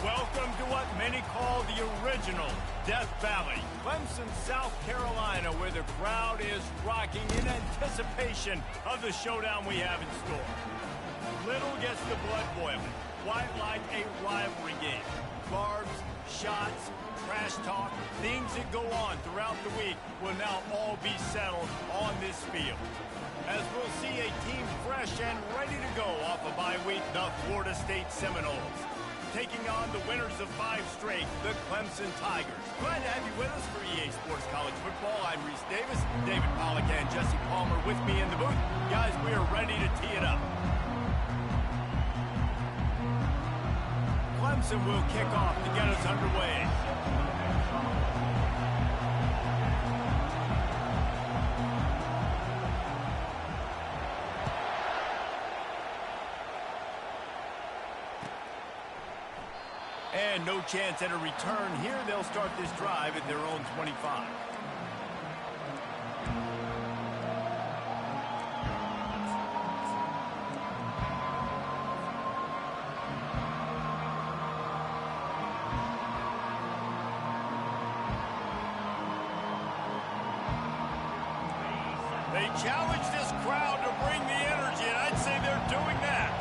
Welcome to what many call the original Death Valley, Clemson, South Carolina, where the crowd is rocking in anticipation of the showdown we have in store. Little gets the blood boiling, quite like a rivalry game. Barbs, shots, trash talk, things that go on throughout the week will now all be settled on this field. As we'll see a team fresh and ready to go off a bye week, the Florida State Seminoles, taking on the winners of 5 straight, the Clemson Tigers. Glad to have you with us for EA Sports College Football. I'm Reese Davis, David Pollack and Jesse Palmer with me in the booth. Guys, we are ready to tee it up. Clemson will kick off to get us underway. And no chance at a return here. They'll start this drive at their own 25. They challenge this crowd to bring the energy, and I'd say they're doing that.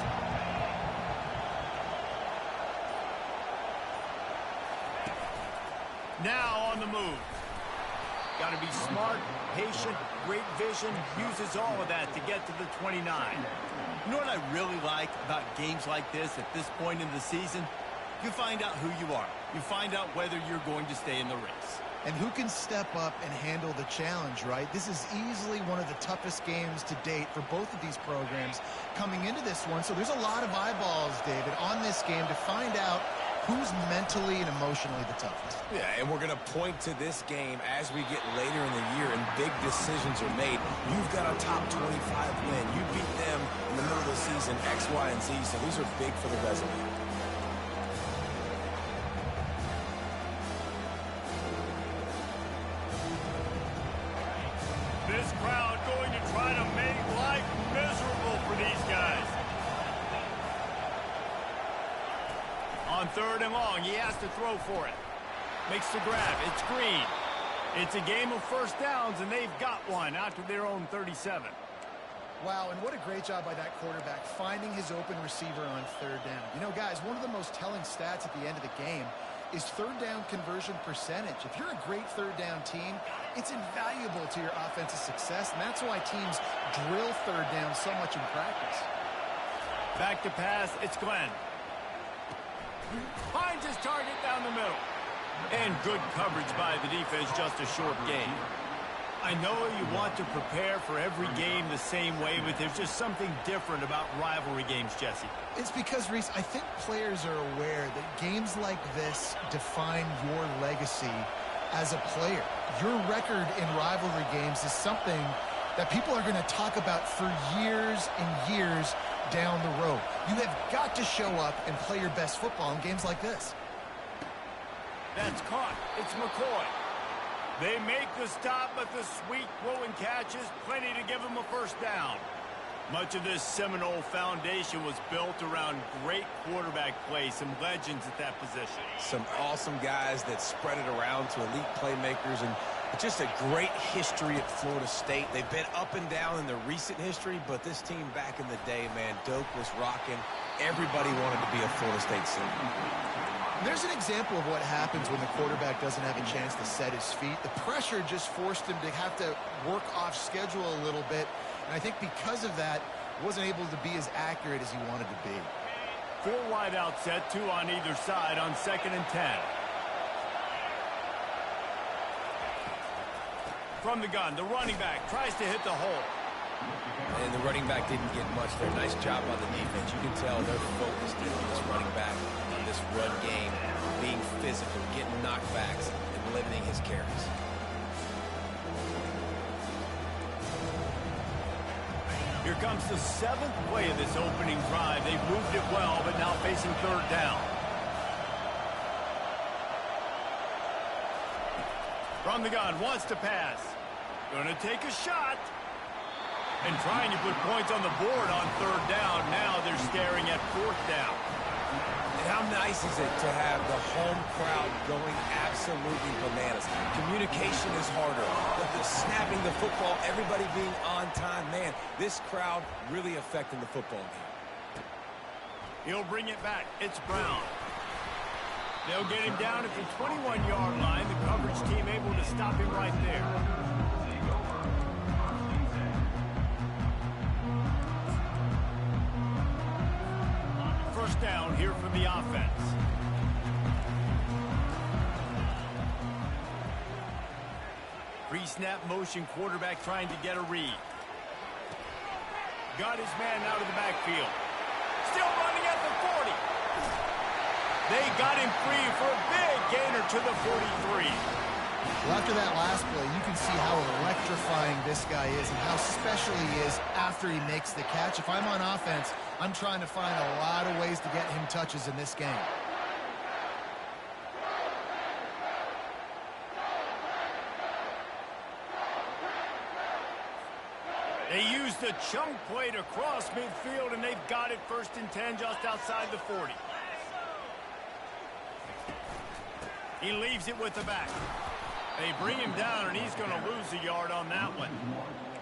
Now on the move. Got to be smart, patient, great vision, uses all of that to get to the 29. You know what I really like about games like this at this point in the season? You find out who you are. You find out whether you're going to stay in the race. And who can step up and handle the challenge, right? This is easily one of the toughest games to date for both of these programs coming into this one. So there's a lot of eyeballs, David, on this game to find out who's mentally and emotionally the toughest. Yeah, and we're going to point to this game as we get later in the year and big decisions are made. You've got a top 25 win. You beat them in the middle of the season, X, Y, and Z, so these are big for the resume. This crowd going to try to make life miserable for these guys. On 3rd and long, he has to throw for it. Makes the grab. It's Green. It's a game of first downs, and they've got one out to their own 37. Wow, and what a great job by that quarterback finding his open receiver on 3rd down. You know, guys, one of the most telling stats at the end of the game is 3rd down conversion percentage. If you're a great 3rd down team, it's invaluable to your offensive success, and that's why teams drill 3rd down so much in practice. Back to pass, it's Glenn. Finds his target down the middle. And good coverage by the defense, just a short gain. I know you want to prepare for every game the same way, but there's just something different about rivalry games, Jesse. It's because, Reese, I think players are aware that games like this define your legacy as a player. Your record in rivalry games is something that people are going to talk about for years and years down the road. You have got to show up and play your best football in games like this. That's caught. It's McCoy. They make the stop, but the sweet throwing catch is plenty to give them a first down. Much of this Seminole foundation was built around great quarterback play, some legends at that position. Some awesome guys that spread it around to elite playmakers, and just a great history at Florida State. They've been up and down in the recent history, but this team back in the day, man, Doak was rocking. Everybody wanted to be a Florida State senior. There's an example of what happens when the quarterback doesn't have a chance to set his feet. The pressure just forced him to have to work off schedule a little bit. And I think because of that, wasn't able to be as accurate as he wanted to be. 4 wide out set, 2 on either side on 2nd and 10. From the gun, the running back tries to hit the hole. And the running back didn't get much there. Nice job by the defense. You can tell they're focused in on this running back, on this run game, being physical, getting knockbacks, and limiting his carries. Here comes the 7th play of this opening drive. They've moved it well, but now facing 3rd down. From the gun, wants to pass. Gonna take a shot. And trying to put points on the board on 3rd down. Now they're staring at 4th down. And how nice is it to have the home crowd going absolutely bananas? Communication is harder. The snapping the football, everybody being on time. Man, this crowd really affecting the football game. He'll bring it back. It's Brown. They'll get him down at the 21-yard line. The coverage team able to stop him right there. First down here from the offense. Pre-snap motion, quarterback trying to get a read. Got his man out of the backfield. Still running at the 40. They got him free for a big gainer to the 43. Well, after that last play, you can see how electrifying this guy is and how special he is after he makes the catch. If I'm on offense, I'm trying to find a lot of ways to get him touches in this game. They used the chunk play to cross midfield, and they've got it 1st and 10 just outside the 40. He leaves it with the back. They bring him down, and he's going to lose a yard on that one.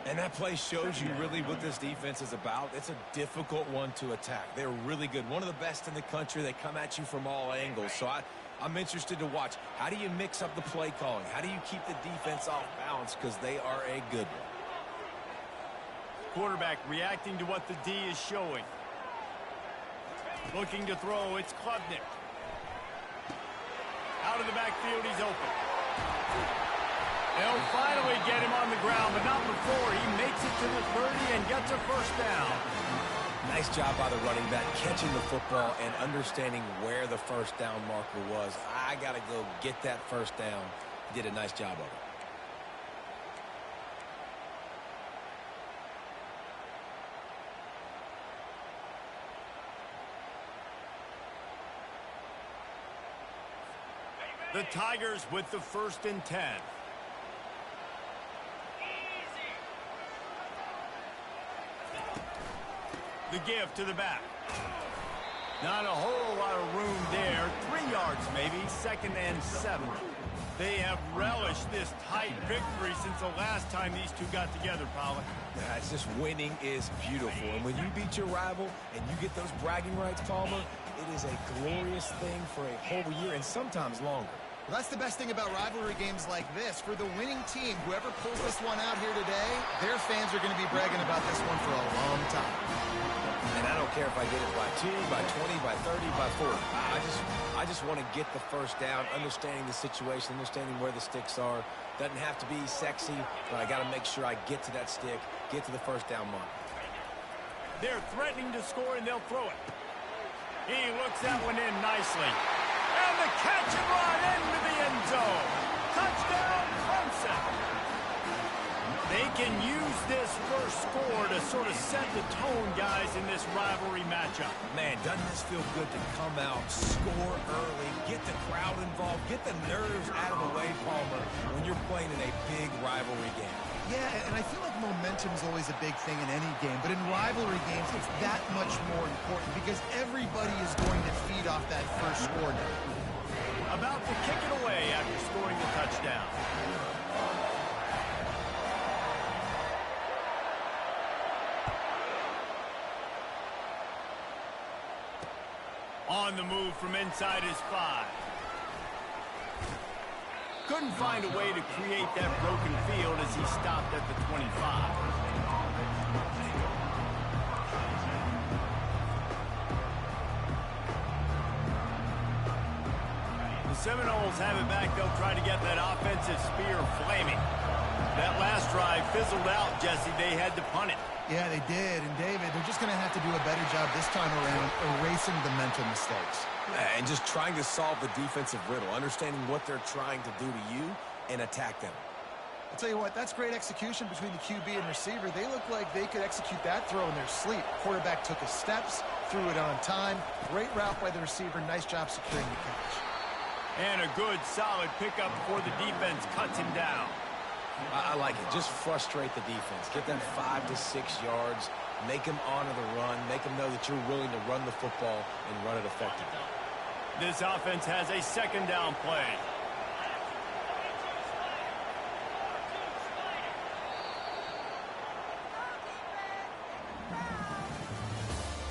And that play shows you really what this defense is about. It's a difficult one to attack. They're really good. One of the best in the country. They come at you from all angles. So I'm interested to watch. How do you mix up the play calling? How do you keep the defense off balance? Because they are a good one. Quarterback reacting to what the D is showing. Looking to throw, it's Klubnik. Out of the backfield, he's open. They'll finally get him on the ground, but not before he makes it to the 30 and gets a first down. Nice job by the running back, catching the football and understanding where the first down marker was. I got to go get that first down. He did a nice job of it. The Tigers with the 1st and 10. The give to the back. Not a whole lot of room there. 3 yards maybe. 2nd and 7. They have relished this tight victory since the last time these two got together, Pollard. Yeah, it's just winning is beautiful. And when you beat your rival and you get those bragging rights, Palmer, it is a glorious thing for a whole year and sometimes longer. Well, that's the best thing about rivalry games like this. For the winning team, whoever pulls this one out here today, their fans are going to be bragging about this one for a long time. And I don't care if I get it by 2, by 20, by 30, by 40. I just want to get the first down, understanding the situation, understanding where the sticks are. Doesn't have to be sexy, but I got to make sure I get to that stick, get to the first down mark. They're threatening to score, and they'll throw it. He looks that one in nicely. And the catch and run into the end zone. Touchdown, Clemson. They can use this first score to sort of set the tone, guys, in this rivalry matchup. Man, doesn't this feel good to come out, score early, get the crowd involved, get the nerves out of the way, Palmer, when you're playing in a big rivalry game. Yeah, and I feel like momentum is always a big thing in any game, but in rivalry games, it's that much more important because everybody is going to feed off that first score now. About to kick it away after scoring the touchdown. On the move from inside his 5. Couldn't find a way to create that broken field as he stopped at the 25. The Seminoles have it back. They'll try to get that offensive spear flaming. That last drive fizzled out, Jesse. They had to punt it. Yeah, they did. And, David, they're just going to have to do a better job this time around erasing the mental mistakes. And just trying to solve the defensive riddle, understanding what they're trying to do to you and attack them. I'll tell you what, that's great execution between the QB and receiver. They look like they could execute that throw in their sleep. Quarterback took his steps, threw it on time. Great route by the receiver. Nice job securing the catch. And a good, solid pickup before the defense cuts him down. I like it. Just frustrate the defense. Get them 5 to 6 yards. Make them honor the run. Make them know that you're willing to run the football and run it effectively. This offense has a second down play.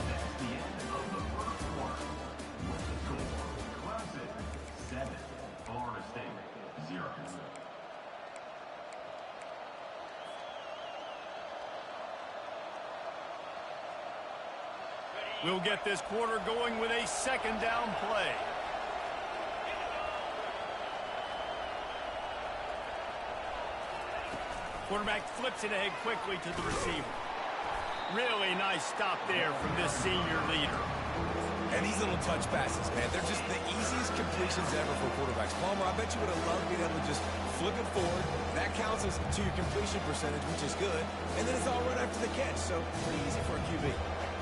That's the end of the first quarter. With the score, Clemson 7, Florida State 0. We'll get this quarter going with a second down play. Quarterback flips it ahead quickly to the receiver. Really nice stop there from this senior leader. And these little touch passes, man, they're just the easiest completions ever for quarterbacks. Palmer, I bet you would have loved being able to just flip it forward. That counts as to your completion percentage, which is good. And then it's all right after the catch, so pretty easy for a QB.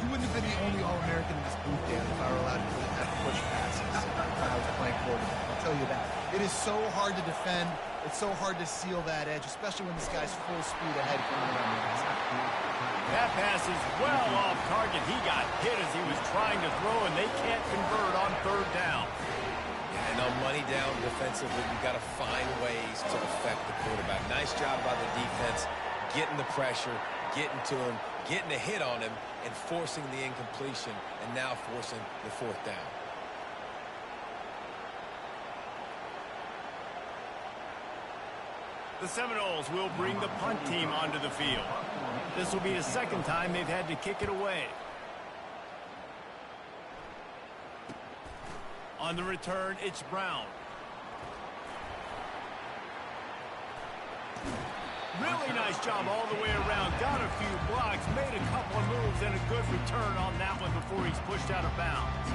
You wouldn't have been the only All-American in this booth, Dan, if I were allowed to have push passes when I was playing quarterback. I'll tell you that. It is so hard to defend. It's so hard to seal that edge, especially when this guy's full speed ahead coming around the outside. That pass is well off target. He got hit as he was trying to throw, and they can't convert on third down. And on money down defensively, you've got to find ways to affect the quarterback. Nice job by the defense, getting the pressure, getting to him, getting a hit on him, and forcing the incompletion, and now forcing the fourth down. The Seminoles will bring the punt team onto the field. This will be the second time they've had to kick it away. On the return, it's Brown. Really nice job all the way around. Got a few blocks, made a couple of moves, and a good return on that one before he's pushed out of bounds.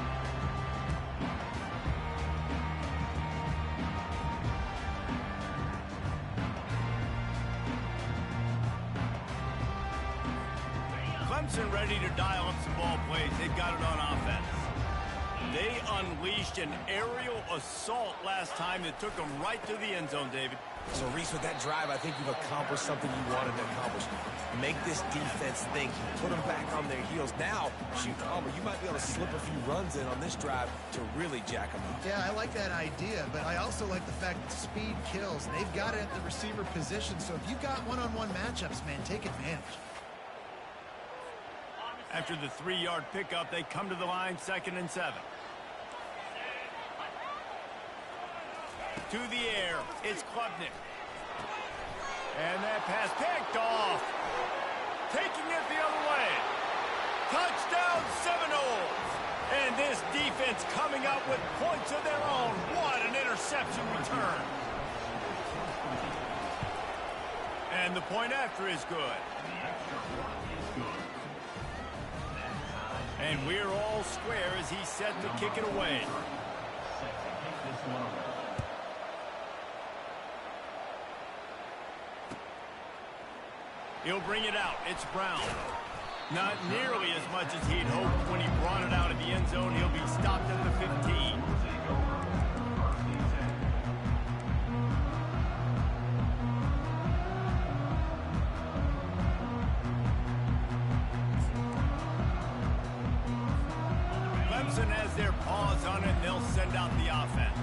Clemson ready to dial up some ball plays. They've got it on offense. They unleashed an aerial assault last time that took them right to the end zone, David. So, Reese, with that drive, I think you've accomplished something you wanted to accomplish. Make this defense think. Put them back on their heels. Now, shoot, Palmer, you might be able to slip a few runs in on this drive to really jack them up. Yeah, I like that idea, but I also like the fact that speed kills. They've got it at the receiver position, so if you've got one-on-one matchups, man, take advantage. After the 3-yard pickup, they come to the line, 2nd and 7. To the air, it's Klubnik. And that pass picked off. Taking it the other way. Touchdown Seminoles. And this defense coming up with points of their own. What an interception return. And the point after is good. And we're all square as he's set to kick it away. He'll bring it out. It's Brown. Not nearly as much as he'd hoped when he brought it out of the end zone. He'll be stopped at the 15. Clemson has their paws on it, and they'll send out the offense.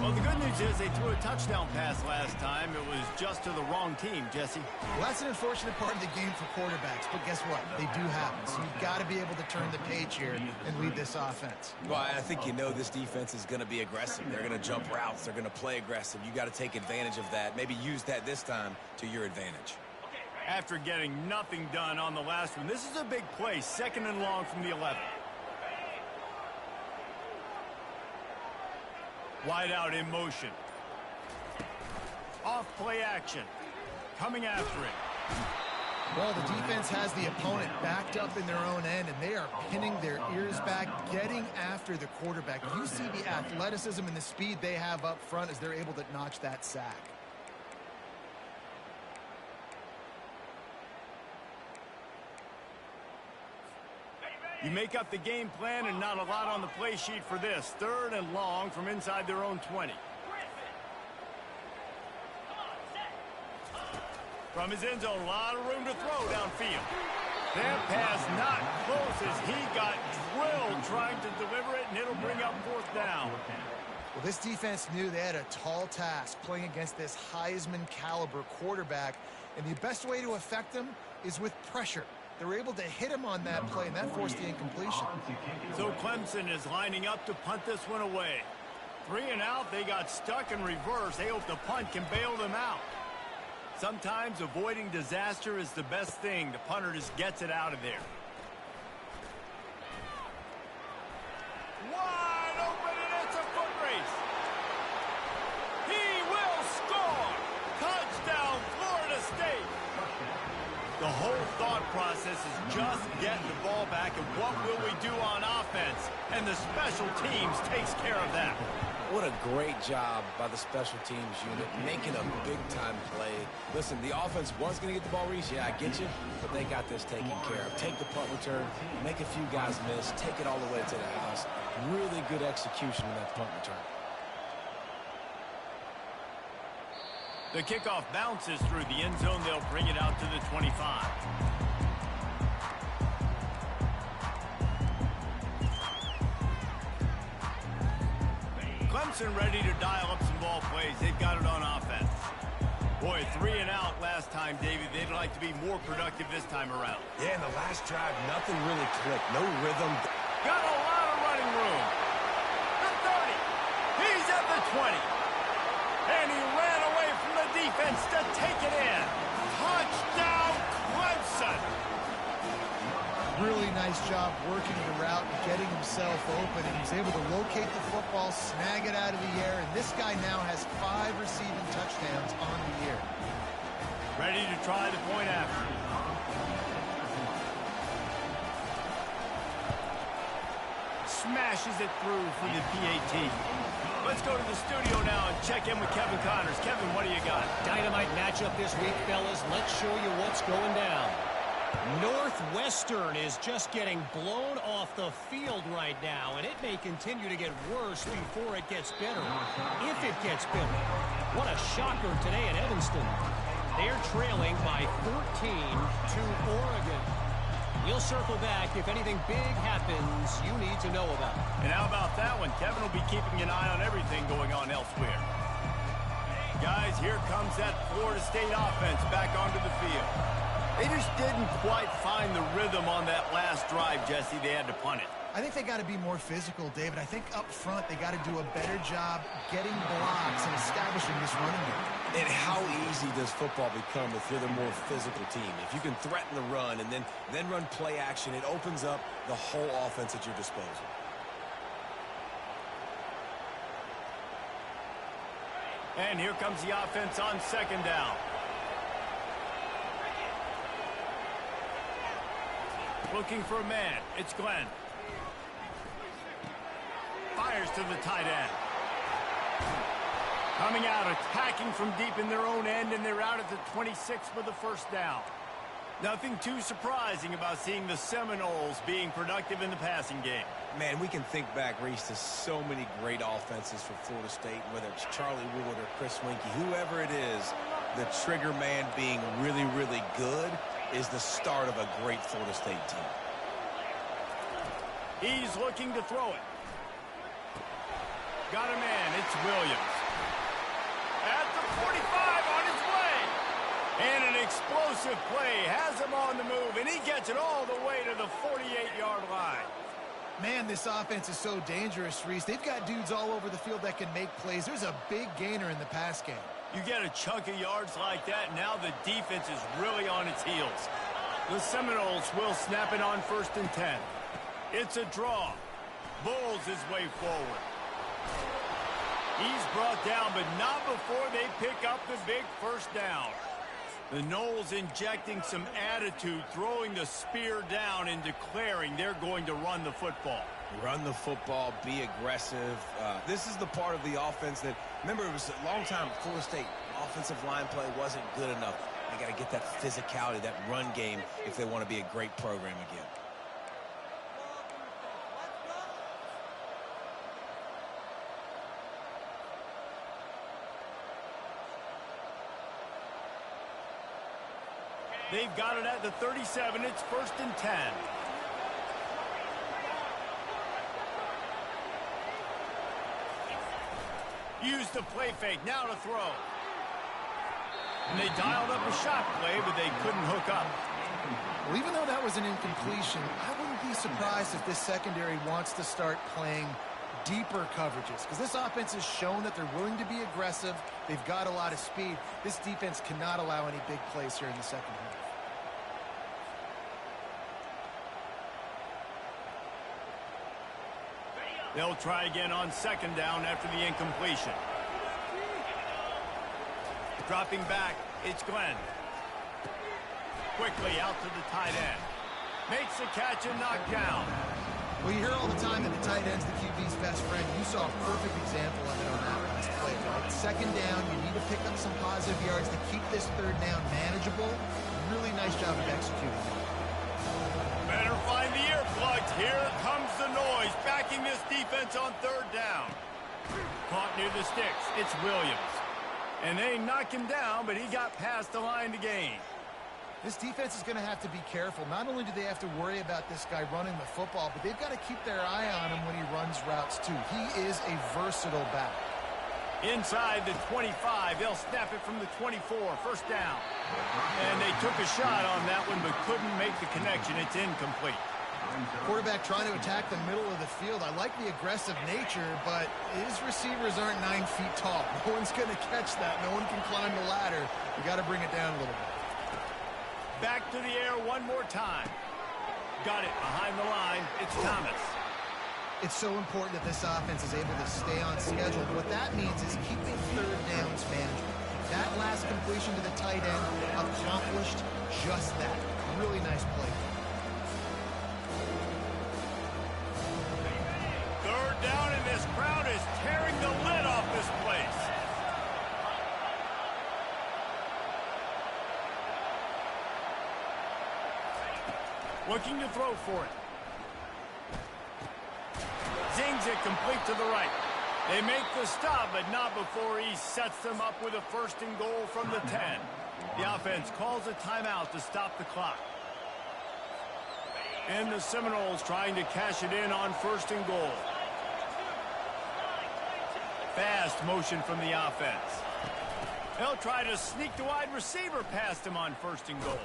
Well, the good news is they threw a touchdown pass last time. It was just to the wrong team, Jesse. Well, that's an unfortunate part of the game for quarterbacks, but guess what? They do happen. So you've got to be able to turn the page here and lead this offense. Well, I think you know this defense is going to be aggressive. They're going to jump routes. They're going to play aggressive. You got to take advantage of that. Maybe use that this time to your advantage. After getting nothing done on the last one, this is a big play. 2nd and long from the 11. Wide out in motion. Off play action. Coming after it. Well, the defense has the opponent backed up in their own end, and they are pinning their ears back, getting after the quarterback. You see the athleticism and the speed they have up front as they're able to notch that sack. You make up the game plan and not a lot on the play sheet for this. 3rd and long from inside their own 20. From his end zone, a lot of room to throw downfield. That pass not close as he got drilled trying to deliver it, and it'll bring up fourth down. Well, this defense knew they had a tall task playing against this Heisman caliber quarterback, and the best way to affect him is with pressure. They were able to hit him on that play, and that forced the incompletion. So Clemson is lining up to punt this one away. 3 and out, they got stuck in reverse. They hope the punt can bail them out. Sometimes avoiding disaster is the best thing. The punter just gets it out of there. Wide open, and it's a foot race. He will score. Touchdown, Florida State. The whole thought process is just getting the ball back, and what will we do on offense? And the special teams takes care of that. What a great job by the special teams unit, making a big-time play. Listen, the offense was going to get the ball, Reese. Yeah, I get you, but they got this taken care of. Take the punt return, make a few guys miss, take it all the way to the house. Really good execution in that punt return. The kickoff bounces through the end zone. They'll bring it out to the 25. Clemson ready to dial up some ball plays. They've got it on offense. Boy, 3 and out last time, David. They'd like to be more productive this time around. Yeah, in the last drive, nothing really clicked. No rhythm. Got a lot of running room. The 30. He's at the 20. And he ran away from the defense to take it in. Touchdown, Clemson. Really nice job working the route and getting himself open, and he's able to locate the football, snag it out of the air, and this guy now has 5 receiving touchdowns on the year. Ready to try the point after. Smashes it through for the PAT. Let's go to the studio now and check in with Kevin Connors. Kevin, what do you got? Dynamite matchup this week, fellas. Let's show you what's going down. Northwestern is just getting blown off the field right now, and it may continue to get worse before it gets better. If it gets better. What a shocker today at Evanston. They're trailing by 13 to Oregon. We'll circle back if anything big happens you need to know about. And how about that one? Kevin will be keeping an eye on everything going on elsewhere. Guys, here comes that Florida State offense back onto the field. They just didn't quite find the rhythm on that last drive, Jesse. They had to punt it. I think they got to be more physical, David. I think up front they got to do a better job getting blocks and establishing this running game. And how easy does football become if you're the more physical team? If you can threaten the run and then run play action, it opens up the whole offense at your disposal. And here comes the offense on second down. Looking for a man. It's Glenn. Fires to the tight end. Coming out, attacking from deep in their own end, and they're out at the 26 for the first down. Nothing too surprising about seeing the Seminoles being productive in the passing game. Man, we can think back, Reese, to so many great offenses for Florida State, whether it's Charlie Wood or Chris Winkie, whoever it is, the trigger man being really, really good is the start of a great Florida State team. He's looking to throw it. Got a man. It's Williams. At the 45 on his way. And an explosive play has him on the move, and he gets it all the way to the 48-yard line. Man, this offense is so dangerous, Reese. They've got dudes all over the field that can make plays. There's a big gainer in the pass game. You get a chunk of yards like that, now the defense is really on its heels. The Seminoles will snap it on 1st and 10. It's a draw. Bowles his way forward. He's brought down, but not before they pick up the big first down. The Noles injecting some attitude, throwing the spear down and declaring they're going to run the football. Run the football, be aggressive. This is the part of the offense that, remember, it was a long time Florida State offensive line play wasn't good enough. They got to get that physicality, that run game, if they want to be a great program again. They've got it at the 37. It's 1st and 10. Use the play fake. Now to throw. And they dialed up a shot play, but they couldn't hook up. Well, even though that was an incompletion, I wouldn't be surprised if this secondary wants to start playing deeper coverages, because this offense has shown that they're willing to be aggressive. They've got a lot of speed. This defense cannot allow any big plays here in the second half. They'll try again on 2nd down after the incompletion. Dropping back, it's Glenn. Quickly out to the tight end. Makes the catch and knocked down. Well, you hear all the time that the tight end's the QB's best friend. You saw a perfect example of it on that last play, right? 2nd down, you need to pick up some positive yards to keep this 3rd down manageable. Really nice job of executing. Better find the earplugs. Here comes the noise, backing this defense on 3rd down. Caught near the sticks. It's Williams. And they knock him down, but he got past the line to gain. This defense is going to have to be careful. Not only do they have to worry about this guy running the football, but they've got to keep their eye on him when he runs routes too. He is a versatile back. Inside the 25, they'll snap it from the 24, 1st down. And they took a shot on that one, but couldn't make the connection. It's incomplete. Quarterback trying to attack the middle of the field. I like the aggressive nature, but his receivers aren't 9 feet tall. No one's going to catch that. No one can climb the ladder. You got to bring it down a little bit. Back to the air one more time. Got it behind the line. It's Thomas. It's so important that this offense is able to stay on schedule. What that means is keeping 3rd downs manageable. That last completion to the tight end accomplished just that. Really nice play. 3rd down, and this crowd is tearing the lid off this place. Looking to throw for it. Zings it complete to the right. They make the stop, but not before he sets them up with a 1st and goal from the 10. The offense calls a timeout to stop the clock. And the Seminoles trying to cash it in on 1st and goal. Fast motion from the offense. They'll try to sneak the wide receiver past him on 1st and goal.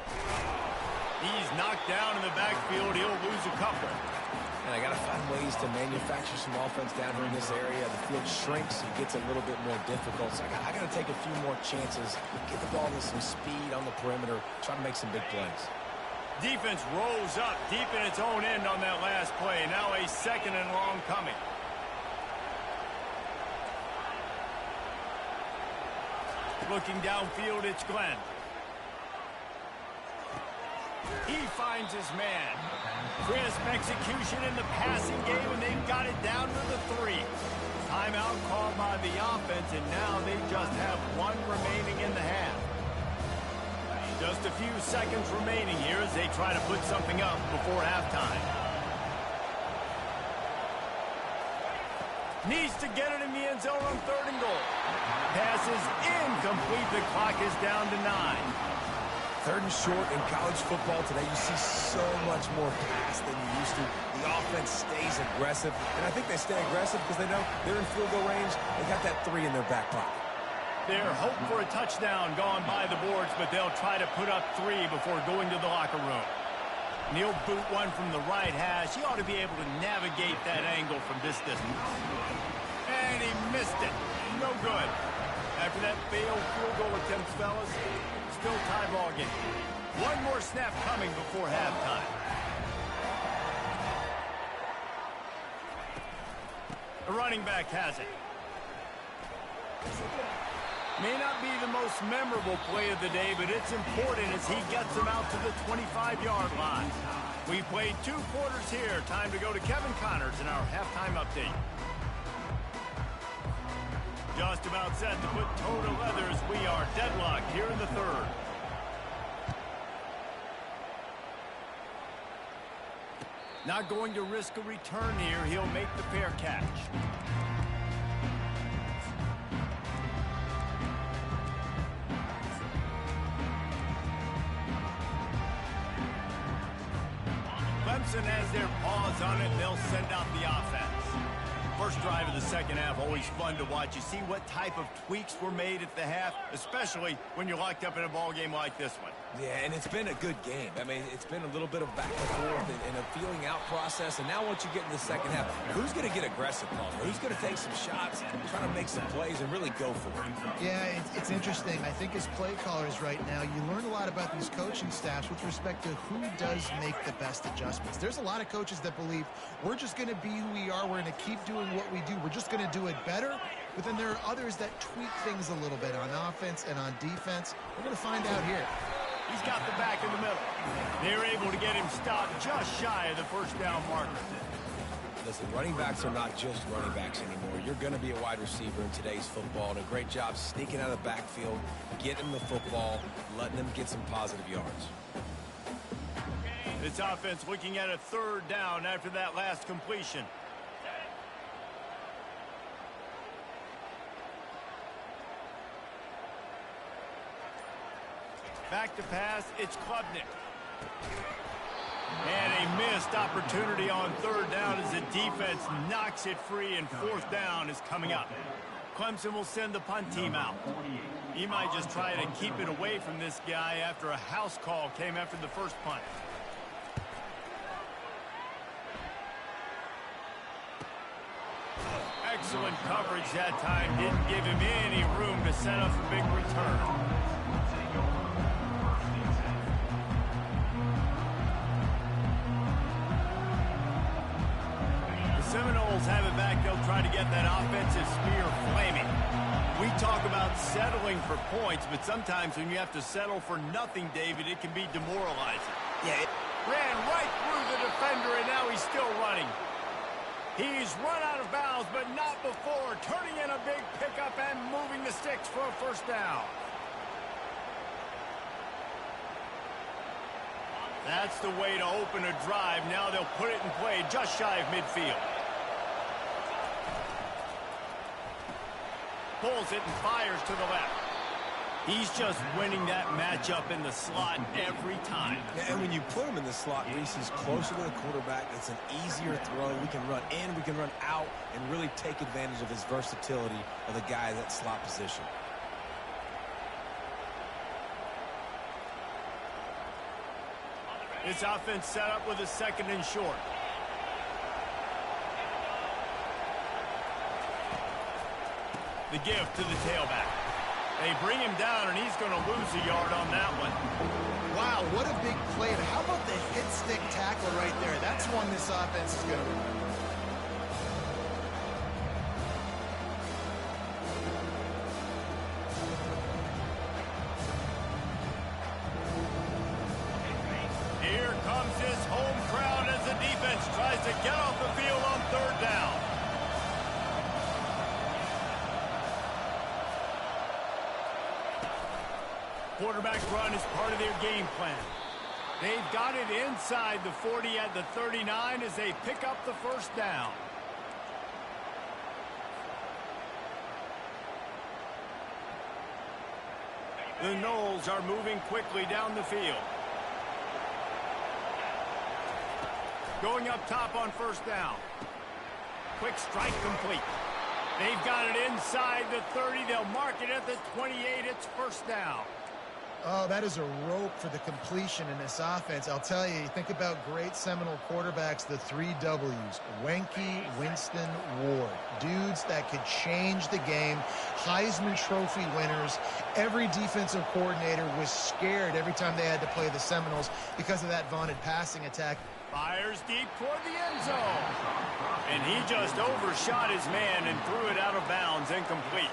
He's knocked down in the backfield. He'll lose a couple. And I got to find ways to manufacture some offense down here in this area. The field shrinks. It gets a little bit more difficult. So I got to take a few more chances. Get the ball with some speed on the perimeter. Try to make some big plays. Defense rolls up deep in its own end on that last play. Now a 2nd and long coming. Looking downfield, it's Glenn. He finds his man. Crisp execution in the passing game, and they've got it down to the 3. Timeout called by the offense, and now they just have 1 remaining in the half. Just a few seconds remaining here as they try to put something up before halftime. Needs to get it in the end zone on 3rd and goal. Pass is incomplete. The clock is down to 9. 3rd and short in college football today. You see so much more pass than you used to. The offense stays aggressive, and I think they stay aggressive because they know they're in field goal range. They got that 3 in their back pocket. They're hoping for a touchdown gone by the boards, but they'll try to put up 3 before going to the locker room. And he'll boot one from the right hash. He ought to be able to navigate that angle from this distance. And he missed it. No good. After that failed field goal attempt, fellas, still tie ball game. One more snap coming before halftime. The running back has it. May not be the most memorable play of the day, but it's important as he gets them out to the 25-yard line. We played 2 quarters here. Time to go to Kevin Connors in our halftime update. Just about set to put toe to leather as we are deadlocked here in the 3rd. Not going to risk a return here. He'll make the fair catch. Clemson has their paws on it, and they'll send out the offense. First drive of the second half, always fun to watch. You see what type of tweaks were made at the half, especially when you're locked up in a ball game like this one. Yeah, and it's been a good game. I mean, it's been a little bit of back and forth and a feeling out process. And now once you get in the second half, who's going to get aggressive, Paul? Who's going to take some shots, try to make some plays, and really go for it? Yeah, it's interesting. I think as play callers right now, you learn a lot about these coaching staffs with respect to who does make the best adjustments. There's a lot of coaches that believe we're just going to be who we are. We're going to keep doing what we do. We're just going to do it better. But then there are others that tweak things a little bit on offense and on defense. We're going to find out here. He's got the back in the middle. They're able to get him stopped just shy of the first down marker. Listen, running backs are not just running backs anymore. You're going to be a wide receiver in today's football. And a great job sneaking out of the backfield, getting them the football, letting them get some positive yards. This offense looking at a third down after that last completion. Back to pass, it's Klubnik. And a missed opportunity on third down as the defense knocks it free, and fourth down is coming up. Clemson will send the punt team out. He might just try to keep it away from this guy after a house call came after the first punt. Excellent coverage that time. Didn't give him any room to set up a big return. Seminoles have it back. They'll try to get that offensive spear flaming. We talk about settling for points, but sometimes when you have to settle for nothing, David, it can be demoralizing. Yeah. Ran right through the defender, and now he's still running. He's run out of bounds, but not before. Turning in a big pickup and moving the sticks for a first down. That's the way to open a drive. Now they'll put it in play just shy of midfield. Pulls it and fires to the left. He's just winning that matchup in the slot every time. Yeah, and when you put him in the slot, Reese, he's closer to the quarterback. It's an easier throw. We can run in, we can run out, and really take advantage of his versatility of the guy in that slot position. This offense set up with a second and short. The give to the tailback. They bring him down, and he's going to lose a yard on that one. Wow, what a big play. How about the hit-stick tackle right there? That's one this offense is going to run. Here comes his home crowd as the defense tries to get off the field on third down. Quarterback run is part of their game plan. They've got it inside the 40 at the 39 as they pick up the first down. The Noles are moving quickly down the field. Going up top on first down. Quick strike complete. They've got it inside the 30. They'll mark it at the 28. It's first down. Oh, that is a rope for the completion in this offense. I'll tell you, you think about great Seminole quarterbacks, the 3 W's, Wenke, Winston, Ward. Dudes that could change the game, Heisman Trophy winners. Every defensive coordinator was scared every time they had to play the Seminoles because of that vaunted passing attack. Fires deep toward the end zone. And he just overshot his man and threw it out of bounds, incomplete.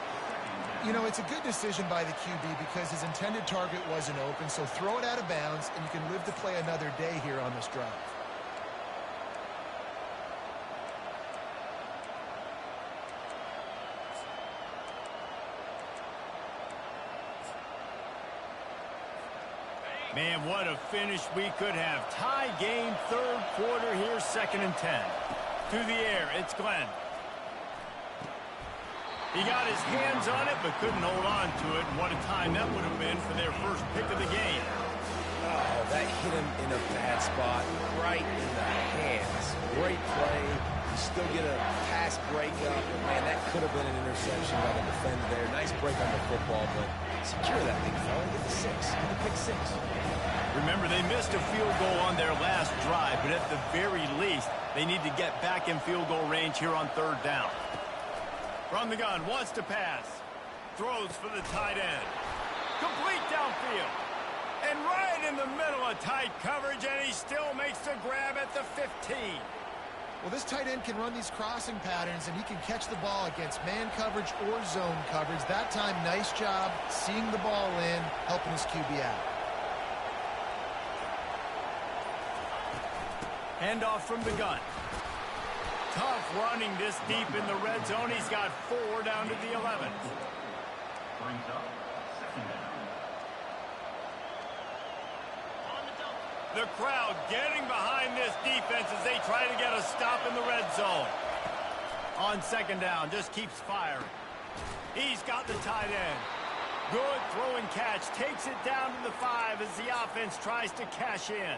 You know, it's a good decision by the QB because his intended target wasn't open, so throw it out of bounds, and you can live to play another day here on this drive. Man, what a finish we could have. Tie game, third quarter here, 2nd and 10. To the air, it's Glenn. He got his hands on it, but couldn't hold on to it. And what a time that would have been for their first pick of the game. Oh, that hit him in a bad spot, right in the hands. Great play. You still get a pass breakup. Man, that could have been an interception by the defender there. Nice break on the football, but secure that thing, fella. Get the 6. Get the pick 6. Remember, they missed a field goal on their last drive, but at the very least, they need to get back in field goal range here on 3rd down. From the gun, wants to pass. Throws for the tight end. Complete downfield. And right in the middle of tight coverage, and he still makes the grab at the 15. Well, this tight end can run these crossing patterns, and he can catch the ball against man coverage or zone coverage. That time, nice job seeing the ball in, helping his QB out. Handoff from the gun. Tough running this deep in the red zone. He's got 4 down to the 11. Brings up 2nd down. The crowd getting behind this defense as they try to get a stop in the red zone. On 2nd down, just keeps firing. He's got the tight end. Good throw and catch. Takes it down to the 5 as the offense tries to cash in.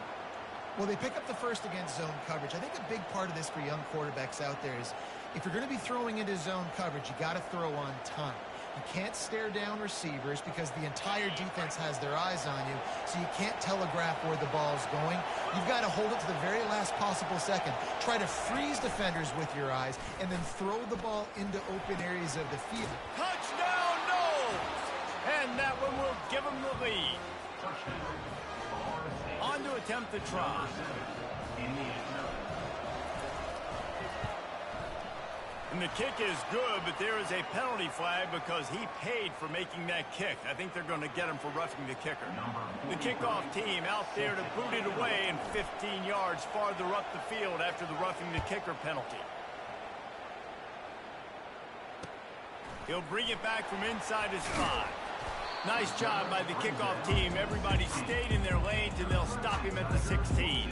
Well, they pick up the first against zone coverage. I think a big part of this for young quarterbacks out there is if you're going to be throwing into zone coverage, you got to throw on time. You can't stare down receivers because the entire defense has their eyes on you, so you can't telegraph where the ball's going. You've got to hold it to the very last possible second. Try to freeze defenders with your eyes and then throw the ball into open areas of the field. Touchdown, Knowles! And that one will give them the lead. On to attempt the try. And the kick is good, but there is a penalty flag because he paid for making that kick. I think they're going to get him for roughing the kicker. The kickoff team out there to boot it away and 15 yards farther up the field after the roughing the kicker penalty. He'll bring it back from inside his 5. Nice job by the kickoff team. Everybody stayed in their lanes, and they'll stop him at the 16.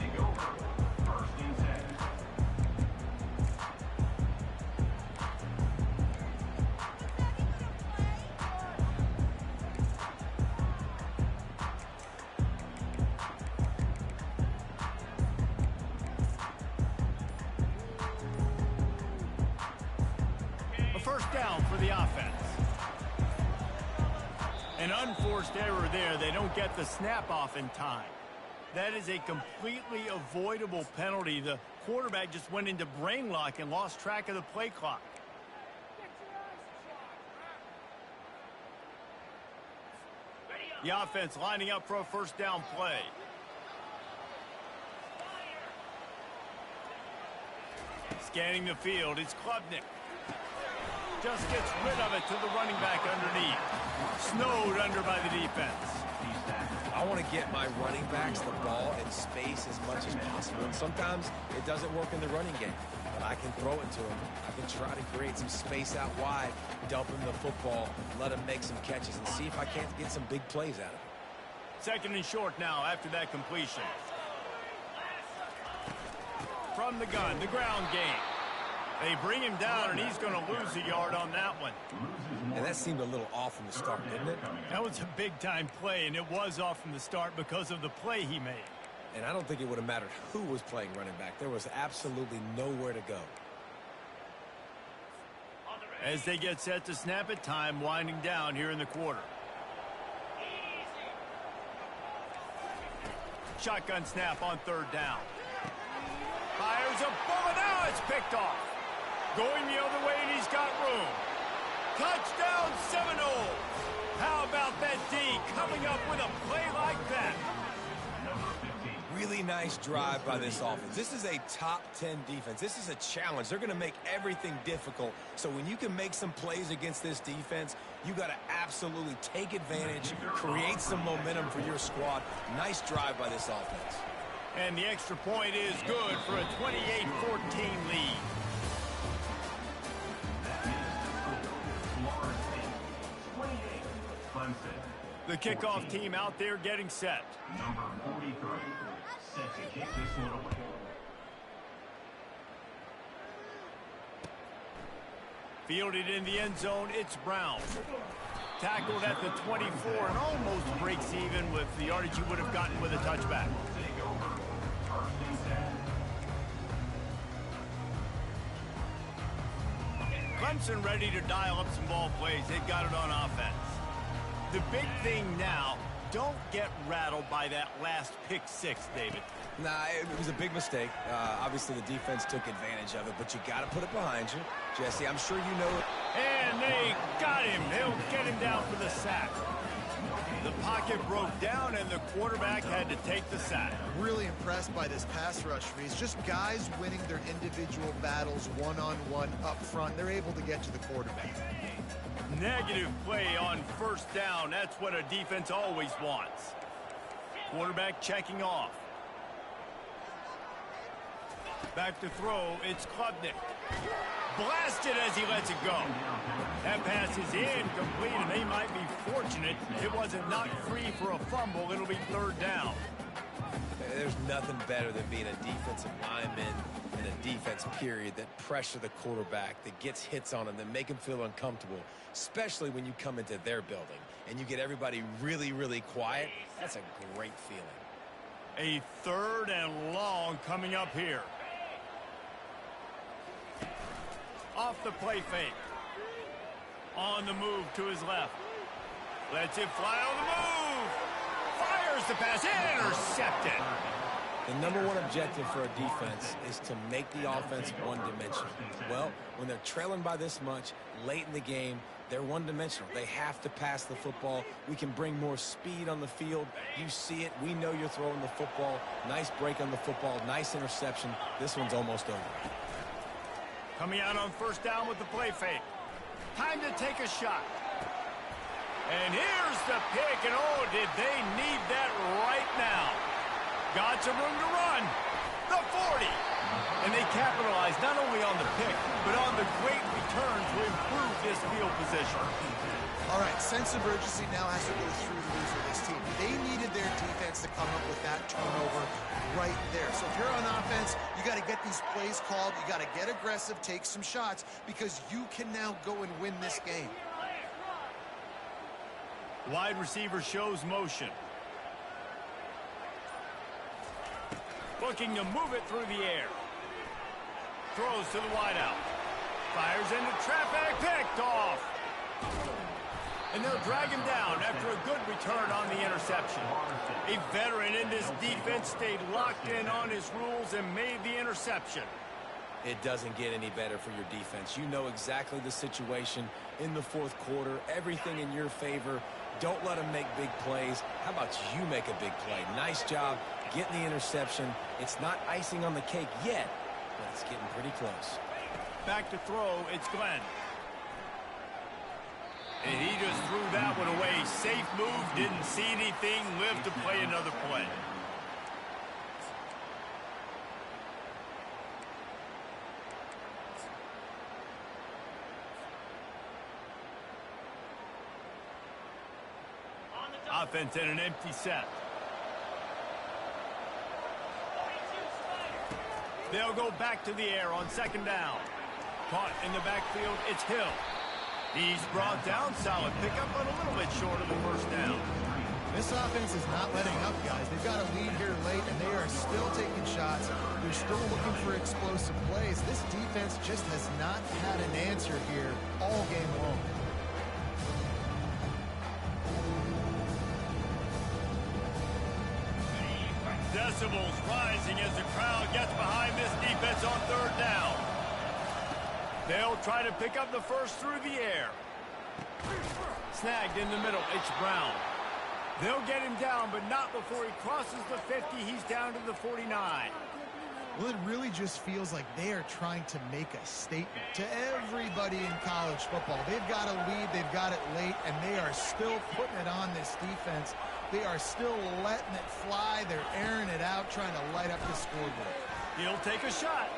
A 1st down for the offense. An unforced error there. They don't get the snap off in time. That is a completely avoidable penalty. The quarterback just went into brain lock and lost track of the play clock. The offense lining up for a 1st down play. Scanning the field, it's Klubnik. Just gets rid of it to the running back underneath. Snowed under by the defense. I want to get my running backs the ball in space as much as possible. And sometimes it doesn't work in the running game. But I can throw it to him. I can try to create some space out wide, dump him the football, let him make some catches, and see if I can't get some big plays out of it. 2nd and short now after that completion. From the gun, the ground game. They bring him down, and he's going to lose a yard on that one. And that seemed a little off from the start, didn't it? That was a big-time play, and it was off from the start because of the play he made. And I don't think it would have mattered who was playing running back. There was absolutely nowhere to go. As they get set to snap it, time winding down here in the quarter. Shotgun snap on 3rd down. Fires a bullet. Now it's picked off. Going the other way, and he's got room. Touchdown, Seminoles. How about that D coming up with a play like that? Really nice drive by this offense. This is a top 10 defense. This is a challenge. They're going to make everything difficult. So when you can make some plays against this defense, you got to absolutely take advantage, create some momentum for your squad. Nice drive by this offense. And the extra point is good for a 28-14 lead. The kickoff team out there getting set. Number 43, set to kick this one away. Fielded in the end zone, it's Brown. Tackled at the 24 and almost breaks even with the yardage he would have gotten with a touchback. Clemson ready to dial up some ball plays. They've got it on offense. The big thing now, don't get rattled by that last pick six, David. Nah, it was a big mistake. Obviously, the defense took advantage of it, but you got to put it behind you. Jesse, I'm sure you know it. And they got him. They'll get him down for the sack. The pocket broke down, and the quarterback had to take the sack. Really impressed by this pass rush for me. It's just guys winning their individual battles one-on-one up front. They're able to get to the quarterback. Negative play on first down. That's what a defense always wants. Quarterback checking off. Back to throw. It's Klubnik. Blasted as he lets it go. That pass is incomplete, and they might be fortunate it wasn't knocked free for a fumble. It'll be third down. There's nothing better than being a defensive lineman and a defense period that pressure the quarterback, that gets hits on him, that make him feel uncomfortable, especially when you come into their building and you get everybody really, really quiet. That's a great feeling. A third and long coming up here. Off the play fake. On the move to his left. Lets it fly on the move. Fires the pass. Intercepted. The number one objective for a defense is to make the offense one-dimensional. Well, when they're trailing by this much late in the game, they're one-dimensional. They have to pass the football. We can bring more speed on the field. You see it. We know you're throwing the football. Nice break on the football. Nice interception. This one's almost over. Coming out on first down with the play fake. Time to take a shot. And here's the pick, and oh, did they need that right now. Got some room to run. The 40. And they capitalized not only on the pick, but on the great return to improve this field position. All right, sense of urgency now has to go through the roof of this team. They needed their defense to come up with that turnover right there. So if you're on offense, you got to get these plays called. You got to get aggressive, take some shots, because you can now go and win this game. Wide receiver shows motion. Looking to move it through the air. Throws to the wideout. Fires into traffic. Picked off. And they'll drag him down after a good return on the interception. A veteran in this defense stayed locked in on his rules and made the interception. It doesn't get any better for your defense. You know exactly the situation in the fourth quarter. Everything in your favor. Don't let them make big plays. How about you make a big play? Nice job getting the interception. It's not icing on the cake yet, but it's getting pretty close. Back to throw, it's Glenn. And he just threw that one away. Safe move, didn't see anything, lived to play another play. Offense in an empty set. They'll go back to the air on second down. Caught in the backfield, it's Hill. He's brought down, solid pickup, but a little bit short of the first down. This offense is not letting up, guys. They've got a lead here late, and they are still taking shots. They're still looking for explosive plays. This defense just has not had an answer here all game long. Decibels rising as the crowd gets behind this defense on third down. They'll try to pick up the first through the air. Snagged in the middle, it's Brown. They'll get him down, but not before he crosses the 50. He's down to the 49. Well, it really just feels like they are trying to make a statement to everybody in college football. They've got a lead, they've got it late, and they are still putting it on this defense. They are still letting it fly. They're airing it out, trying to light up the scoreboard. He'll take a shot.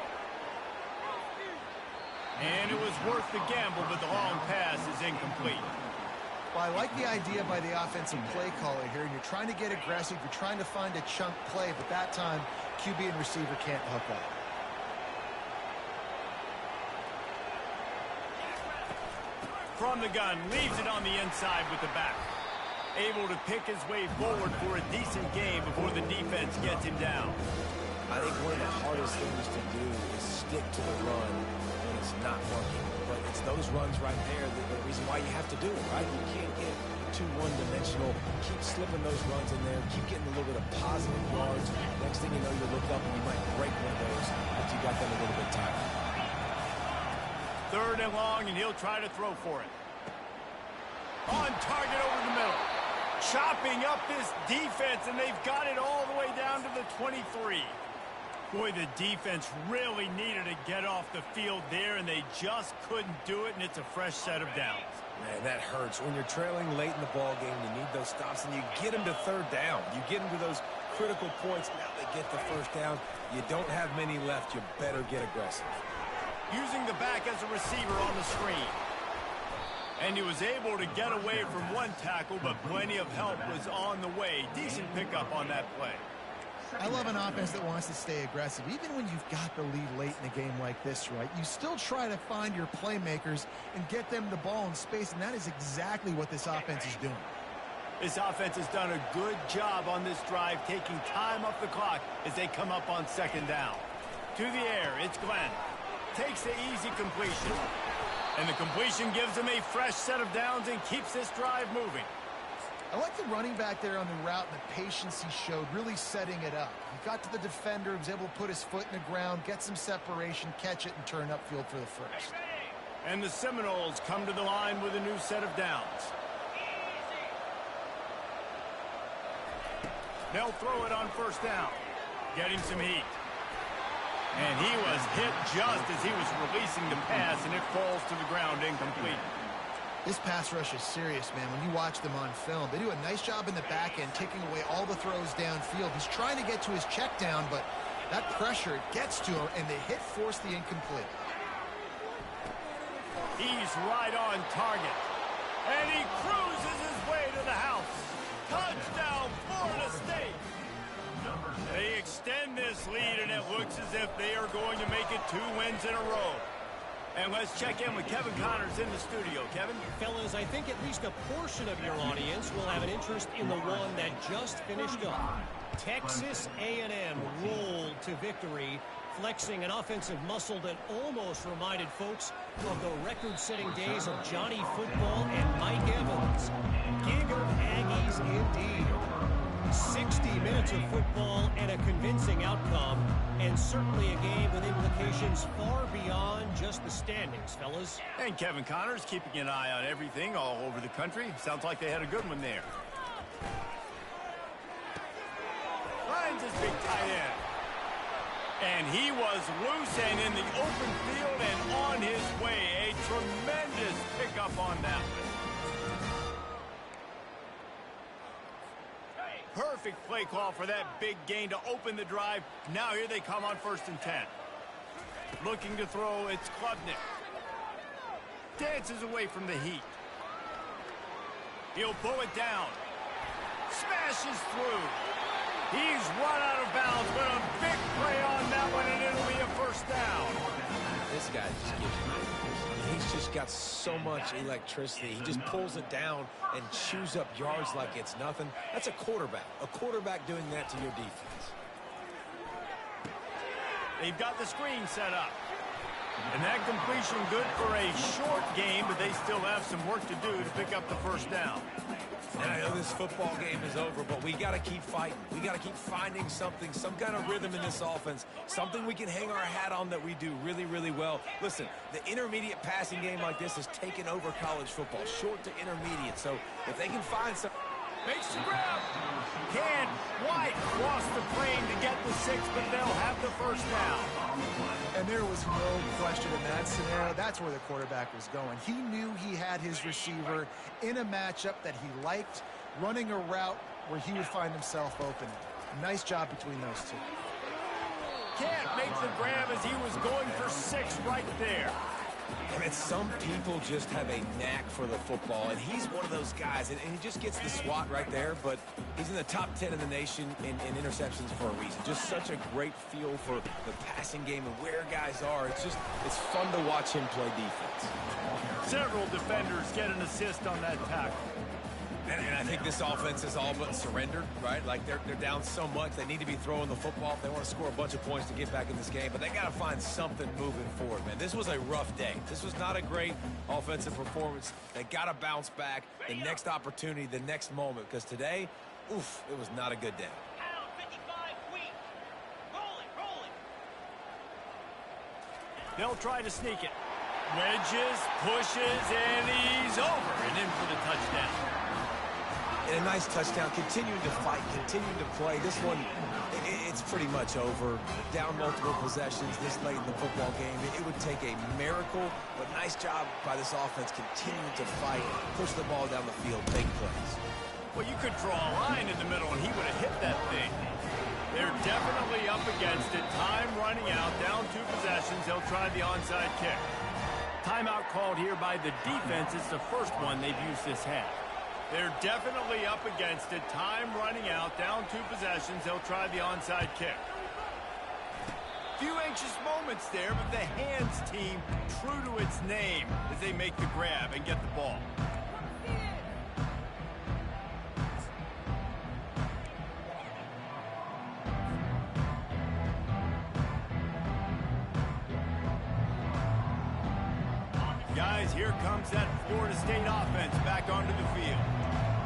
And it was worth the gamble, but the long pass is incomplete. Well, I like the idea by the offensive play caller here. You're trying to get aggressive. You're trying to find a chunk play, but that time, QB and receiver can't hook up. From the gun, leaves it on the inside with the back. Able to pick his way forward for a decent game before the defense gets him down. I think one of the hardest things to do is stick to the run when it's not working. But it's those runs right there that the reason why you have to do it, right? You can't get too one-dimensional. Keep slipping those runs in there. Keep getting a little bit of positive yards. Next thing you know, you look up and you might break one of those after you got them a little bit tired. 3rd and long, and he'll try to throw for it. On target over the middle. Chopping up this defense, and they've got it all the way down to the 23. Boy, the defense really needed to get off the field there, and they just couldn't do it, and it's a fresh set of downs. Man, that hurts. When you're trailing late in the ball game, you need those stops, and you get them to 3rd down. You get them to those critical points. Now they get the 1st down. You don't have many left. You better get aggressive. Using the back as a receiver on the screen. And he was able to get away from one tackle, but plenty of help was on the way. Decent pickup on that play. I love an offense that wants to stay aggressive. Even when you've got the lead late in a game like this, right, you still try to find your playmakers and get them the ball in space, and that is exactly what this offense is doing. This offense has done a good job on this drive, taking time off the clock as they come up on 2nd down. To the air, it's Glenn. Takes the easy completion. And the completion gives him a fresh set of downs and keeps this drive moving. I like the running back there on the route and the patience he showed, really setting it up. He got to the defender, was able to put his foot in the ground, get some separation, catch it, and turn upfield for the 1st. And the Seminoles come to the line with a new set of downs. They'll throw it on 1st down. Getting some heat. And he was hit just as he was releasing the pass, and it falls to the ground incomplete. This pass rush is serious, man. When you watch them on film, they do a nice job in the back end, taking away all the throws downfield. He's trying to get to his check down, but that pressure gets to him, and the hit forced the incomplete. He's right on target. And he cruises his way to the house. Touchdown, Florida State. They extend this lead, and it looks as if they are going to make it 2 wins in a row. And let's check in with Kevin Connors in the studio. Kevin? Fellas, I think at least a portion of your audience will have an interest in the one that just finished up. Texas A&M rolled to victory, flexing an offensive muscle that almost reminded folks of the record-setting days of Johnny Football and Mike Evans. Gig of Aggies indeed. 60 minutes of football and a convincing outcome, and certainly a game with implications far beyond just the standings, fellas. And Kevin Connors keeping an eye on everything all over the country. Sounds like they had a good one there. Finds his big tight end. And he was loose and in the open field and on his way. A tremendous pickup on that one. Perfect play call for that big gain to open the drive. Now here they come on 1st and 10. Looking to throw, it's Klubnik. Dances away from the heat. He'll pull it down. Smashes through. He's run out of bounds, but a big play on that one, and it'll be a 1st down. This guy just gives me. He's just got so much electricity. He just pulls it down and chews up yards like it's nothing. That's a quarterback. A quarterback doing that to your defense. They've got the screen set up. And that completion good for a short game, but they still have some work to do to pick up the 1st down. And I know this football game is over, but we got to keep fighting. We got to keep finding something, some kind of rhythm in this offense, something we can hang our hat on that we do really, really well. Listen, the intermediate passing game like this has taken over college football, short to intermediate. So if they can find some... Makes the grab. Can White cross the plane to get the 6, but they'll have the 1st down. And there was no question in that scenario. That's where the quarterback was going. He knew he had his receiver in a matchup that he liked, running a route where he would find himself open. Nice job between those two. Can't make the grab as he was going for 6 right there. I mean, some people just have a knack for the football, and he's one of those guys, and he just gets the swat right there, but he's in the top 10 in the nation in interceptions for a reason. Just such a great feel for the passing game and where guys are. It's fun to watch him play defense. Several defenders get an assist on that tackle. And I think this offense is all but surrendered, right? Like they're down so much. They need to be throwing the football if they want to score a bunch of points to get back in this game. But they got to find something moving forward, man. This was a rough day. This was not a great offensive performance. They got to bounce back the next opportunity, the next moment. Because today, oof, it was not a good day. They'll try to sneak it. Wedges, pushes, and he's over and in for the touchdown. And a nice touchdown. Continuing to fight, continuing to play. This one, it's pretty much over. Down multiple possessions this late in the football game. It would take a miracle, but nice job by this offense continuing to fight, push the ball down the field, make plays. Well, you could draw a line in the middle, and he would have hit that thing. They're definitely up against it. Time running out, down 2 possessions. They'll try the onside kick. Timeout called here by the defense. It's the first one they've used this half. They're definitely up against it. Time running out, down 2 possessions. They'll try the onside kick. Few anxious moments there, but the hands team true to its name as they make the grab and get the ball. Guys, here comes that Florida State offense back onto the field.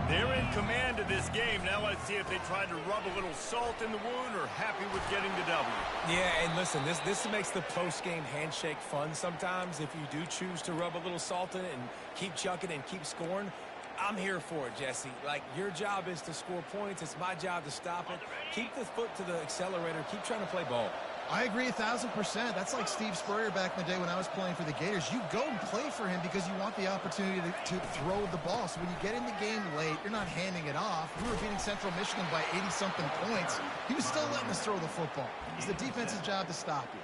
They're in command of this game. Now let's see if they try to rub a little salt in the wound or happy with getting the W. Yeah, and listen, this makes the post-game handshake fun sometimes if you do choose to rub a little salt in it and keep chucking and keep scoring. I'm here for it, Jesse. Like, your job is to score points. It's my job to stop it. Keep the foot to the accelerator. Keep trying to play ball. I agree 1,000%. That's like Steve Spurrier back in the day when I was playing for the Gators. You go and play for him because you want the opportunity to throw the ball. So when you get in the game late, you're not handing it off. We were beating Central Michigan by 80-something points. He was still letting us throw the football. It's the defense's job to stop you.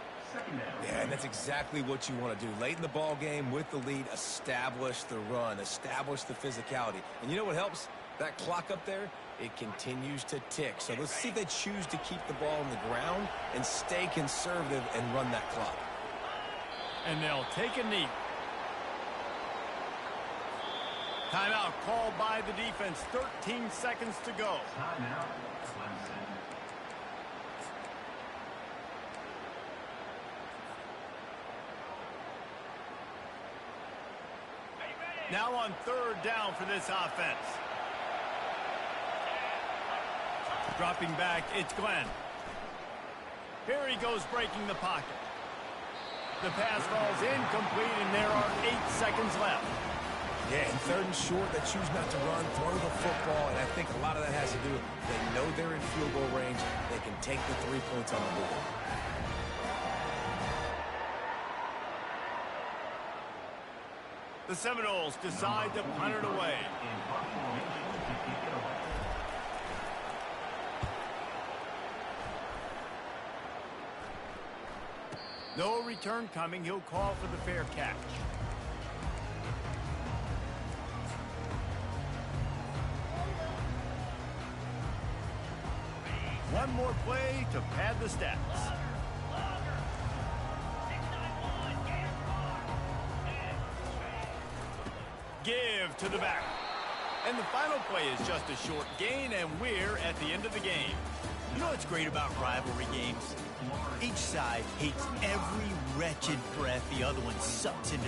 Yeah, and that's exactly what you want to do. Late in the ball game with the lead, establish the run, establish the physicality. And you know what helps? That clock up there, it continues to tick. So let's see if they choose to keep the ball on the ground and stay conservative and run that clock. And they'll take a knee. Timeout called by the defense. 13 seconds to go. Timeout, Clemson. Now on 3rd down for this offense. Dropping back, it's Glenn. Here he goes breaking the pocket. The pass falls incomplete, and there are 8 seconds left. Yeah, and 3rd and short, they choose not to run, throw the football, and I think a lot of that has to do with they know they're in field goal range. They can take the 3 points on the board. The Seminoles decide to punt it away. No return coming. He'll call for the fair catch. One more play to pad the stats. Give to the back. And the final play is just a short gain, and we're at the end of the game. You know what's great about rivalry games? Each side hates every wretched breath the other one sucks into